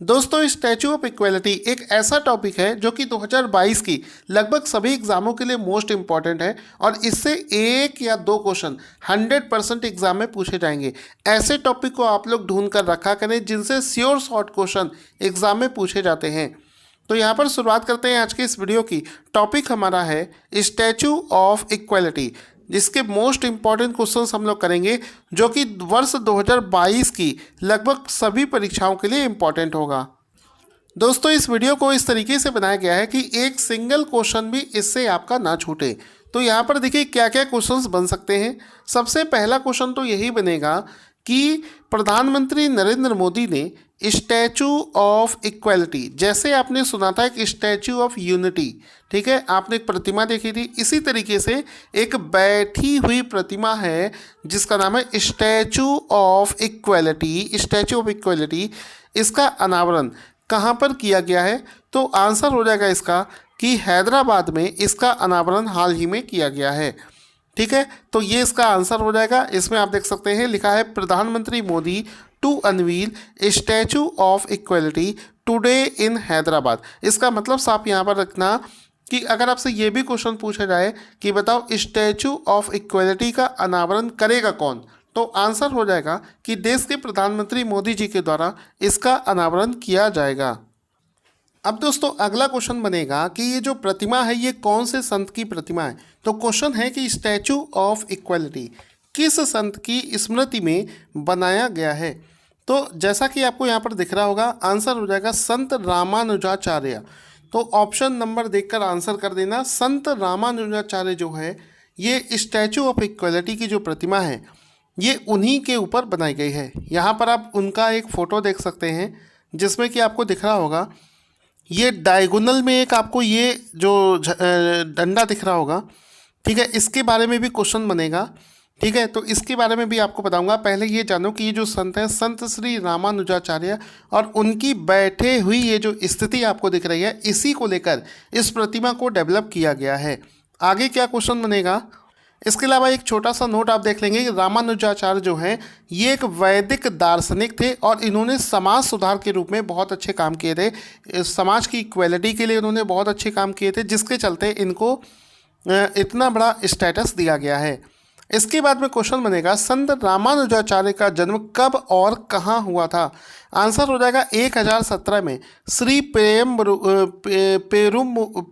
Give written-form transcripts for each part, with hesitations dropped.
दोस्तों, statue of equality एक ऐसा टॉपिक है जो कि 2022 की लगभग सभी एग्जामों के लिए मोस्ट इंपॉर्टेंट है और इससे एक या दो क्वेश्चन 100% एग्जाम में पूछे जाएंगे। ऐसे टॉपिक को आप लोग ढूंढ कर रखा करें जिनसे श्योर शॉर्ट क्वेश्चन एग्जाम में पूछे जाते हैं। तो यहाँ पर शुरुआत करते हैं आज के इस वीडियो की। टॉपिक हमारा है स्टैचू ऑफ इक्वलिटी, जिसके मोस्ट इंपॉर्टेंट क्वेश्चंस हम लोग करेंगे जो कि वर्ष 2022 की लगभग सभी परीक्षाओं के लिए इंपॉर्टेंट होगा। दोस्तों, इस वीडियो को इस तरीके से बनाया गया है कि एक सिंगल क्वेश्चन भी इससे आपका ना छूटे। तो यहाँ पर देखिए क्या क्या क्वेश्चंस बन सकते हैं। सबसे पहला क्वेश्चन तो यही बनेगा कि प्रधानमंत्री नरेंद्र मोदी ने स्टैचू ऑफ इक्वलिटी, जैसे आपने सुना था एक स्टैचू ऑफ यूनिटी, ठीक है, आपने एक प्रतिमा देखी थी, इसी तरीके से एक बैठी हुई प्रतिमा है जिसका नाम है statue of equality. Statue of equality, इसका अनावरण कहाँ पर किया गया है? तो आंसर हो जाएगा इसका कि हैदराबाद में इसका अनावरण हाल ही में किया गया है। ठीक है, तो ये इसका आंसर हो जाएगा। इसमें आप देख सकते हैं लिखा है प्रधानमंत्री Modi to unveil Statue of Equality today in Hyderabad. इसका मतलब साफ यहाँ पर रखना कि अगर आपसे ये भी क्वेश्चन पूछा जाए कि बताओ स्टैचू ऑफ इक्वलिटी का अनावरण करेगा कौन, तो आंसर हो जाएगा कि देश के प्रधानमंत्री मोदी जी के द्वारा इसका अनावरण किया जाएगा। अब दोस्तों अगला क्वेश्चन बनेगा कि ये जो प्रतिमा है ये कौन से संत की प्रतिमा है। तो क्वेश्चन है कि स्टैचू ऑफ इक्वलिटी किस संत की स्मृति में बनाया गया है। तो जैसा कि आपको यहाँ पर दिख रहा होगा आंसर हो जाएगा संत रामानुजाचार्य। तो ऑप्शन नंबर देखकर आंसर कर देना। संत रामानुजाचार्य जो है ये स्टैचू ऑफ इक्वलिटी की जो प्रतिमा है ये उन्हीं के ऊपर बनाई गई है। यहाँ पर आप उनका एक फ़ोटो देख सकते हैं जिसमें कि आपको दिख रहा होगा ये डायगोनल में एक आपको ये जो डंडा दिख रहा होगा, ठीक है, इसके बारे में भी क्वेश्चन बनेगा। ठीक है, तो इसके बारे में भी आपको बताऊंगा। पहले ये जानो कि ये जो संत है संत श्री रामानुजाचार्य और उनकी बैठे हुई ये जो स्थिति आपको दिख रही है इसी को लेकर इस प्रतिमा को डेवलप किया गया है। आगे क्या क्वेश्चन बनेगा, इसके अलावा एक छोटा सा नोट आप देख लेंगे। रामानुजाचार्य जो हैं ये एक वैदिक दार्शनिक थे और इन्होंने समाज सुधार के रूप में बहुत अच्छे काम किए थे। समाज की इक्वलिटी के लिए इन्होंने बहुत अच्छे काम किए थे, जिसके चलते इनको इतना बड़ा स्टेटस दिया गया है। इसके बाद में क्वेश्चन बनेगा संत रामानुजाचार्य का जन्म कब और कहाँ हुआ था। आंसर हो जाएगा 1017 में श्री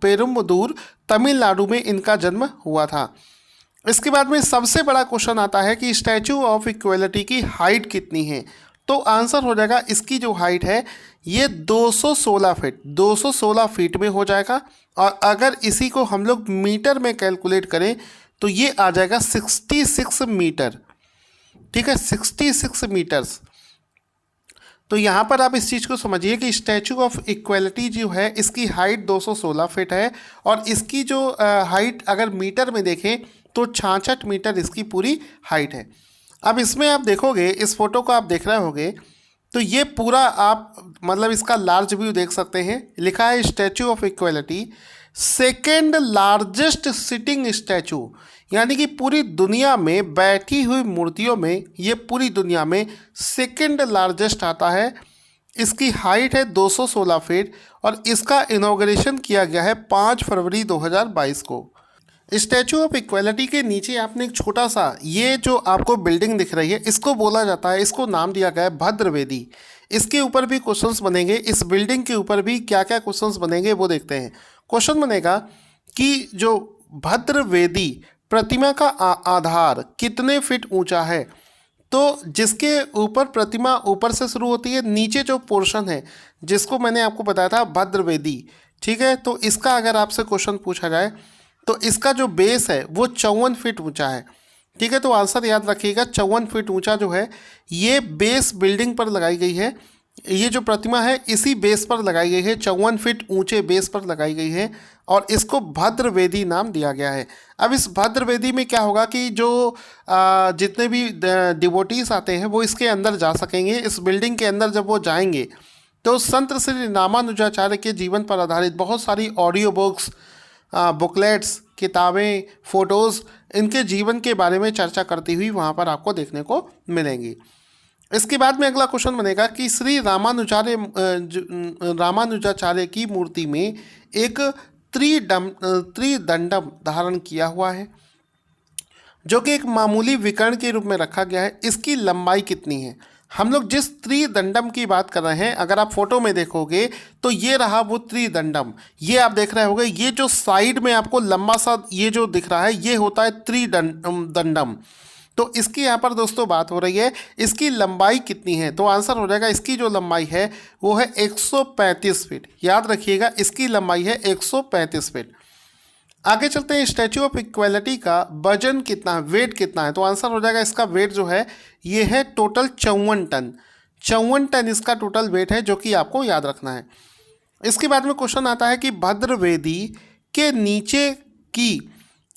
पेरुम्बदूर तमिलनाडु में इनका जन्म हुआ था। इसके बाद में सबसे बड़ा क्वेश्चन आता है कि स्टैचू ऑफ इक्वलिटी की हाइट कितनी है। तो आंसर हो जाएगा इसकी जो हाइट है ये 216 फीट में हो जाएगा। और अगर इसी को हम लोग मीटर में कैलकुलेट करें तो ये आ जाएगा 66 मीटर। ठीक है, 66 मीटर्स। तो यहाँ पर आप इस चीज़ को समझिए कि स्टैचू ऑफ इक्वलिटी जो है इसकी हाइट 216 फीट है और इसकी जो हाइट अगर मीटर में देखें तो 66 मीटर इसकी पूरी हाइट है। अब इसमें आप देखोगे, इस फोटो को आप देख रहे होगे तो ये पूरा आप मतलब इसका लार्ज व्यू देख सकते हैं। लिखा है statue of equality second largest sitting statue, यानी कि पूरी दुनिया में बैठी हुई मूर्तियों में ये पूरी दुनिया में सेकेंड लार्जेस्ट आता है। इसकी हाइट है 216 फीट और इसका इनॉग्रेशन किया गया है 5 फरवरी 2022 को। स्टैचू ऑफ इक्वलिटी के नीचे आपने एक छोटा सा ये जो आपको बिल्डिंग दिख रही है इसको बोला जाता है, इसको नाम दिया गया है भद्रवेदी। इसके ऊपर भी क्वेश्चंस बनेंगे, इस बिल्डिंग के ऊपर भी क्या क्या क्वेश्चंस बनेंगे वो देखते हैं। क्वेश्चन बनेगा कि जो भद्रवेदी प्रतिमा का आधार कितने फीट ऊंचा है। तो जिसके ऊपर प्रतिमा ऊपर से शुरू होती है, नीचे जो पोर्शन है जिसको मैंने आपको बताया था भद्रवेदी, ठीक है, तो इसका अगर आपसे क्वेश्चन पूछा जाए तो इसका जो बेस है वो 54 फीट ऊंचा है। ठीक है, तो आंसर याद रखिएगा 54 फीट ऊंचा जो है ये बेस बिल्डिंग पर लगाई गई है। ये जो प्रतिमा है इसी बेस पर लगाई गई है, 54 फीट ऊंचे बेस पर लगाई गई है और इसको भद्रवेदी नाम दिया गया है। अब इस भद्रवेदी में क्या होगा कि जो जितने भी डिवोटीज आते हैं वो इसके अंदर जा सकेंगे। इस बिल्डिंग के अंदर जब वो जाएंगे तो संत श्री रामानुजाचार्य के जीवन पर आधारित बहुत सारी ऑडियो बुक्स, बुकलेट्स, किताबें, फ़ोटोज़ इनके जीवन के बारे में चर्चा करती हुई वहाँ पर आपको देखने को मिलेंगी। इसके बाद में अगला क्वेश्चन बनेगा कि श्री रामानुजाचार्य की मूर्ति में एक त्रिदंडम धारण किया हुआ है जो कि एक मामूली विकर्ण के रूप में रखा गया है। इसकी लंबाई कितनी है? हम लोग जिस त्रिदंडम की बात कर रहे हैं, अगर आप फोटो में देखोगे तो ये रहा वो त्रिदंडम। ये आप देख रहे होगे, ये जो साइड में आपको लंबा सा ये जो दिख रहा है ये होता है त्रिदंडम। तो इसकी यहाँ पर दोस्तों बात हो रही है, इसकी लंबाई कितनी है? तो आंसर हो जाएगा इसकी जो लंबाई है वो है 135 फीट। याद रखिएगा, इसकी लंबाई है 135 फीट। आगे चलते हैं, स्टैचू ऑफ इक्वलिटी का वजन कितना है, वेट कितना है? तो आंसर हो जाएगा इसका वेट जो है ये है टोटल 54 टन। 54 टन इसका टोटल वेट है, जो कि आपको याद रखना है। इसके बाद में क्वेश्चन आता है कि भद्र वेदी के नीचे की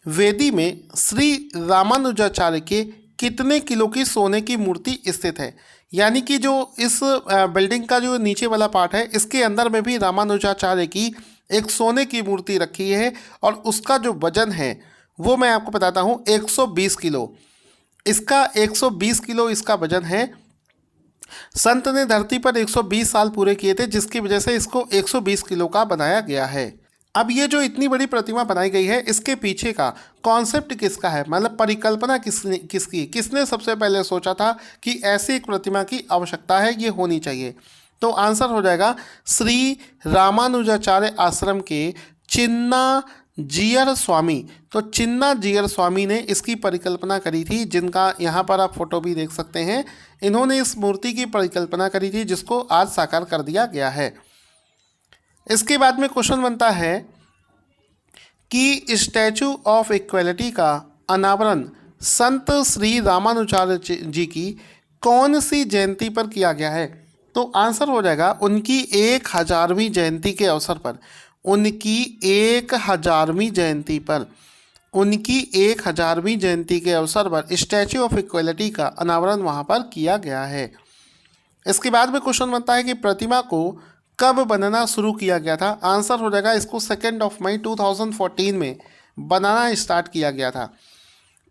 वेदी में श्री रामानुजाचार्य के कितने किलो की सोने की मूर्ति स्थित है? यानी कि जो इस बिल्डिंग का जो नीचे वाला पार्ट है, इसके अंदर में भी रामानुजाचार्य की एक सोने की मूर्ति रखी है और उसका जो वजन है वो मैं आपको बताता हूँ 120 किलो। इसका 120 किलो इसका वजन है। संत ने धरती पर 120 साल पूरे किए थे, जिसकी वजह से इसको 120 किलो का बनाया गया है। अब ये जो इतनी बड़ी प्रतिमा बनाई गई है, इसके पीछे का कॉन्सेप्ट किसका है, मतलब परिकल्पना किसने सबसे पहले सोचा था कि ऐसी एक प्रतिमा की आवश्यकता है, ये होनी चाहिए? तो आंसर हो जाएगा श्री रामानुजाचार्य आश्रम के चिन्ना जियर स्वामी। तो चिन्ना जियर स्वामी ने इसकी परिकल्पना करी थी, जिनका यहाँ पर आप फोटो भी देख सकते हैं। इन्होंने इस मूर्ति की परिकल्पना करी थी, जिसको आज साकार कर दिया गया है। इसके बाद में क्वेश्चन बनता है कि स्टैचू ऑफ इक्वलिटी का अनावरण संत श्री रामानुजाचार्य जी की कौन सी जयंती पर किया गया है? तो आंसर हो जाएगा उनकी 1000वीं जयंती के अवसर पर। उनकी 1000वीं जयंती पर, उनकी 1000वीं जयंती के अवसर पर स्टैचू ऑफ इक्वलिटी का अनावरण वहाँ पर किया गया है। इसके बाद में क्वेश्चन बनता है कि प्रतिमा को कब बनना शुरू किया गया था? आंसर हो जाएगा इसको 2 मई 2014 में बनाना स्टार्ट किया गया था।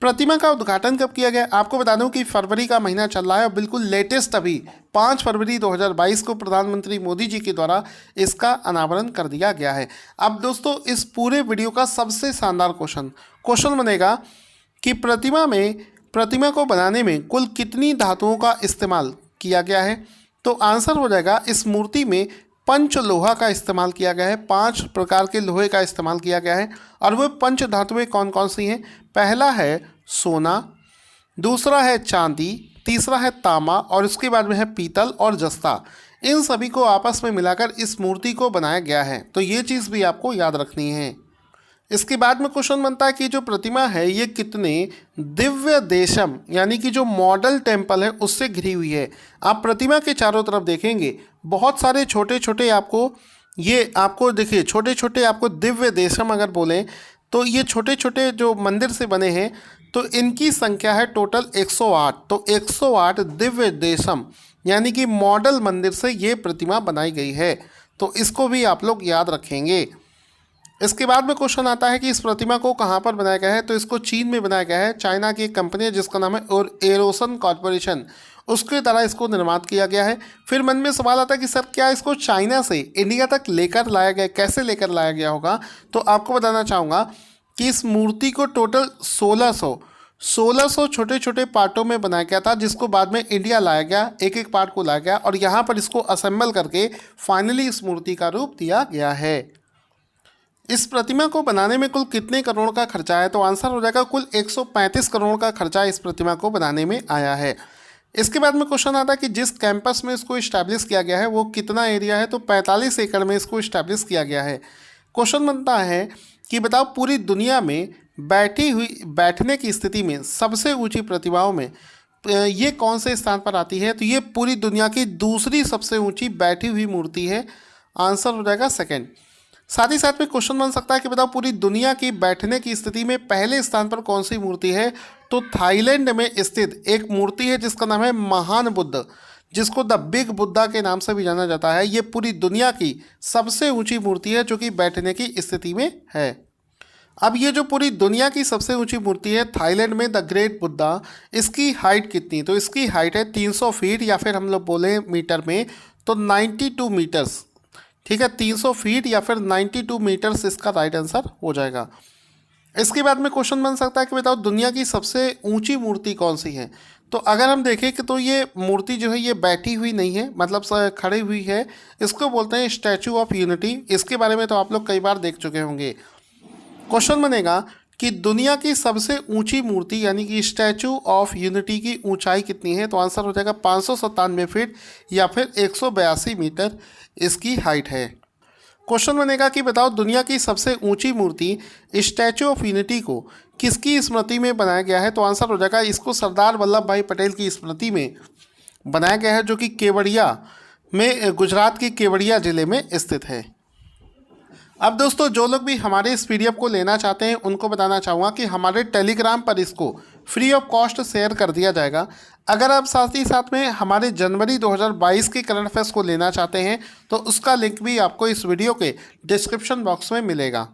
प्रतिमा का उद्घाटन कब किया गया? आपको बता दूं कि फरवरी का महीना चल रहा है और बिल्कुल लेटेस्ट अभी 5 फरवरी 2022 को प्रधानमंत्री मोदी जी के द्वारा इसका अनावरण कर दिया गया है। अब दोस्तों, इस पूरे वीडियो का सबसे शानदार क्वेश्चन बनेगा कि प्रतिमा को बनाने में कुल कितनी धातुओं का इस्तेमाल किया गया है? तो आंसर हो जाएगा इस मूर्ति में पंच लोहा का इस्तेमाल किया गया है। 5 प्रकार के लोहे का इस्तेमाल किया गया है और वो पंच धातुएं कौन कौन सी हैं? पहला है सोना, दूसरा है चांदी, तीसरा है तांबा और उसके बाद में है पीतल और जस्ता। इन सभी को आपस में मिलाकर इस मूर्ति को बनाया गया है। तो ये चीज़ भी आपको याद रखनी है। इसके बाद में क्वेश्चन बनता है कि जो प्रतिमा है ये कितने दिव्य देशम यानी कि जो मॉडल टेम्पल है उससे घिरी हुई है? आप प्रतिमा के चारों तरफ देखेंगे बहुत सारे छोटे छोटे आपको देखिए छोटे छोटे आपको दिव्य देशम अगर बोलें तो ये छोटे छोटे जो मंदिर से बने हैं, तो इनकी संख्या है टोटल 108। तो 108 दिव्य देशम यानी कि मॉडल मंदिर से ये प्रतिमा बनाई गई है। तो इसको भी आप लोग याद रखेंगे। इसके बाद में क्वेश्चन आता है कि इस प्रतिमा को कहाँ पर बनाया गया है? तो इसको चीन में बनाया गया है। चाइना की एक कंपनी है जिसका नाम है एरोसन कॉर्पोरेशन, उसके द्वारा इसको निर्माण किया गया है। फिर मन में सवाल आता है कि सर क्या इसको चाइना से इंडिया तक लेकर लाया गया, कैसे लेकर लाया गया होगा? तो आपको बताना चाहूँगा कि इस मूर्ति को टोटल 1600 छोटे छोटे पार्टों में बनाया गया था, जिसको बाद में इंडिया लाया गया, एक एक पार्ट को लाया गया और यहाँ पर इसको असेंबल करके फाइनली इस मूर्ति का रूप दिया गया है। इस प्रतिमा को बनाने में कुल कितने करोड़ का खर्चा है? तो आंसर हो जाएगा कुल 135 करोड़ का खर्चा इस प्रतिमा को बनाने में आया है। इसके बाद में क्वेश्चन आता है कि जिस कैंपस में इसको इस्टेब्लिश किया गया है वो कितना एरिया है? तो 45 एकड़ में इसको इस्टेब्लिश किया गया है। क्वेश्चन बनता है कि बताओ पूरी दुनिया में बैठने की स्थिति में सबसे ऊंची प्रतिमाओं में ये कौन से स्थान पर आती है? तो ये पूरी दुनिया की दूसरी सबसे ऊंची बैठी हुई मूर्ति है। आंसर हो जाएगा सेकंड। साथ ही साथ में क्वेश्चन बन सकता है कि बताओ पूरी दुनिया की बैठने की स्थिति में पहले स्थान पर कौन सी मूर्ति है? तो थाईलैंड में स्थित एक मूर्ति है जिसका नाम है महान बुद्ध, जिसको द बिग बुद्धा के नाम से भी जाना जाता है। ये पूरी दुनिया की सबसे ऊंची मूर्ति है जो कि बैठने की स्थिति में है। अब ये जो पूरी दुनिया की सबसे ऊंची मूर्ति है थाईलैंड में द ग्रेट बुद्धा, इसकी हाइट कितनी? तो इसकी हाइट है 300 फीट, या फिर हम लोग बोले मीटर में तो 92 मीटर्स। ठीक है, 300 फीट या फिर 92 मीटर्स इसका राइट आंसर हो जाएगा। इसके बाद में क्वेश्चन बन सकता है कि बताओ दुनिया की सबसे ऊंची मूर्ति कौन सी है। तो अगर हम देखें कि तो ये मूर्ति जो है ये बैठी हुई नहीं है, मतलब खड़ी हुई है। इसको बोलते हैं स्टैचू ऑफ यूनिटी। इसके बारे में तो आप लोग कई बार देख चुके होंगे। क्वेश्चन बनेगा कि दुनिया की सबसे ऊंची मूर्ति यानी कि स्टैचू ऑफ यूनिटी की ऊंचाई कितनी है? तो आंसर हो जाएगा 597 फीट या फिर 182 मीटर इसकी हाइट है। क्वेश्चन बनेगा कि बताओ दुनिया की सबसे ऊंची मूर्ति स्टैचू ऑफ यूनिटी को किसकी स्मृति में बनाया गया है? तो आंसर हो जाएगा इसको सरदार वल्लभ भाई पटेल की स्मृति में बनाया गया है, जो कि केवड़िया में, गुजरात के केवड़िया ज़िले में स्थित है। अब दोस्तों जो लोग भी हमारे इस पीडीएफ को लेना चाहते हैं उनको बताना चाहूँगा कि हमारे टेलीग्राम पर इसको फ्री ऑफ कॉस्ट शेयर कर दिया जाएगा। अगर आप साथ ही साथ में हमारे जनवरी 2022 के करंट अफेयर्स को लेना चाहते हैं तो उसका लिंक भी आपको इस वीडियो के डिस्क्रिप्शन बॉक्स में मिलेगा।